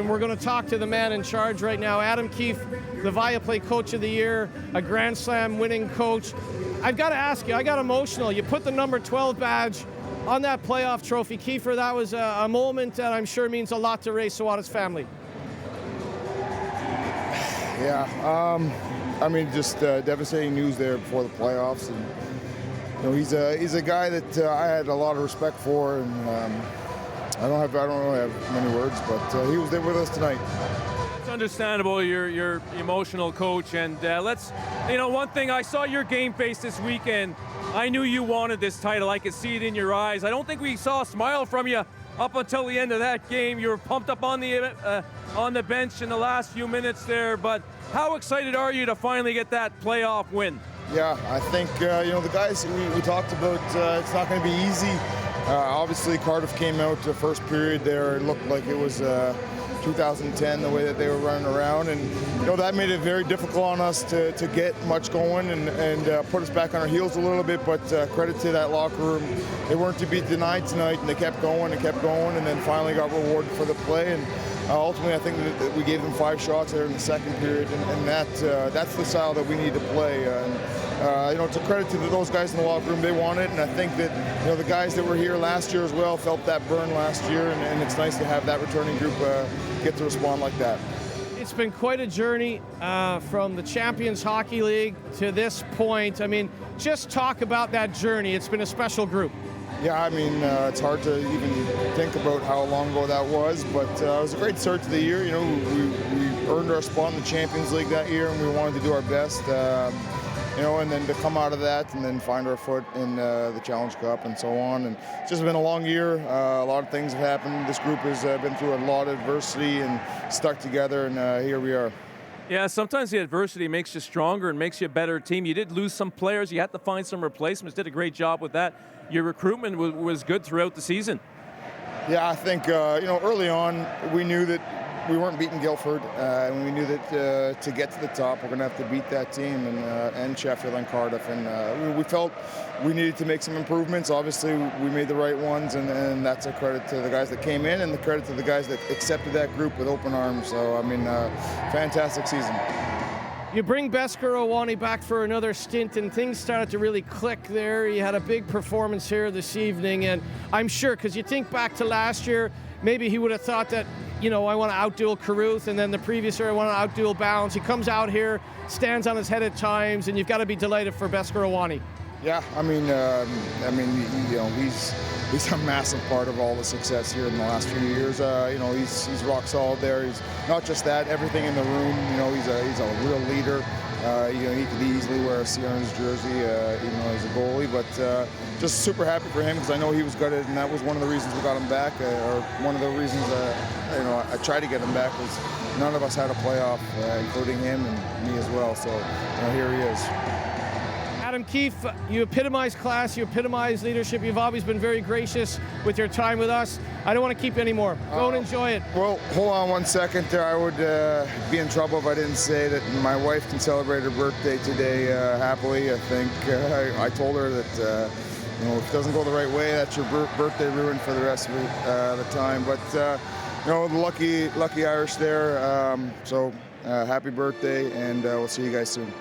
and we're going to talk to the man in charge right now, Adam Keefe, the Viaplay Coach of the Year, a Grand Slam winning coach. I've got to ask you, I got emotional. You put the number 12 badge on that playoff trophy. Kiefer, that was a moment that I'm sure means a lot to Ray Sawada's family. Yeah, I mean, just devastating news there before the playoffs. And, you know, he's a guy that I had a lot of respect for, and I don't really have many words, but he was there with us tonight. It's understandable. You're emotional, coach, and one thing, I saw your game face this weekend. I knew you wanted this title. I could see it in your eyes. I don't think we saw a smile from you up until the end of that game. You were pumped up on the bench in the last few minutes there, but how excited are you to finally get that playoff win? Yeah, I think, the guys we talked about, it's not going to be easy. Obviously, Cardiff came out the first period there. It looked like it was 2010, the way that they were running around. And, that made it very difficult on us to get much going and put us back on our heels a little bit. But credit to that locker room. They weren't to be denied tonight, and they kept going, and then finally got rewarded for the play. And ultimately, I think that we gave them 5 shots there in the second period, and that's the style that we need to play. It's a credit to those guys in the locker room. They want it, and I think that the guys that were here last year as well felt that burn last year, and it's nice to have that returning group get to respond like that. It's been quite a journey from the Champions Hockey League to this point. I mean, just talk about that journey. It's been a special group. Yeah, I mean, it's hard to even think about how long ago that was, but it was a great start to the year. We earned our spot in the Champions League that year, and we wanted to do our best. And then to come out of that and then find our foot in the Challenge Cup and so on. And it's just been a long year. A lot of things have happened. This group has been through a lot of adversity and stuck together, and here we are. Yeah, sometimes the adversity makes you stronger and makes you a better team. You did lose some players. You had to find some replacements. Did a great job with that. Your recruitment was good throughout the season. Yeah, I think, early on we knew that we weren't beating Guildford, and we knew that to get to the top, we're going to have to beat that team and Sheffield and Cardiff. And we felt we needed to make some improvements. Obviously, we made the right ones, and that's a credit to the guys that came in and the credit to the guys that accepted that group with open arms. So, I mean, fantastic season. You bring Bhaskar Owani back for another stint, and things started to really click there. He had a big performance here this evening, and I'm sure, because you think back to last year, maybe he would have thought that, I want to outduel Carruth, and then the previous year I want to outduel Bounds. He comes out here, stands on his head at times, and you've got to be delighted for Bhaskar Owani. Yeah, he's a massive part of all the success here in the last few years. He's rock solid there. He's not just that, everything in the room. He's a real leader. He could easily wear a Sierra's jersey, even though he's a goalie. But just super happy for him because I know he was gutted, and that was one of the reasons we got him back, or one of the reasons I tried to get him back was none of us had a playoff, including him and me as well. So here he is. Adam Keefe, you epitomize class, you epitomize leadership. You've always been very gracious with your time with us. I don't want to keep you anymore. Go and enjoy it. Well, hold on one second there. I would be in trouble if I didn't say that my wife can celebrate her birthday today happily. I think I told her that if it doesn't go the right way, that's your birthday ruined for the rest of the time. But the lucky Irish there. So happy birthday, and we'll see you guys soon.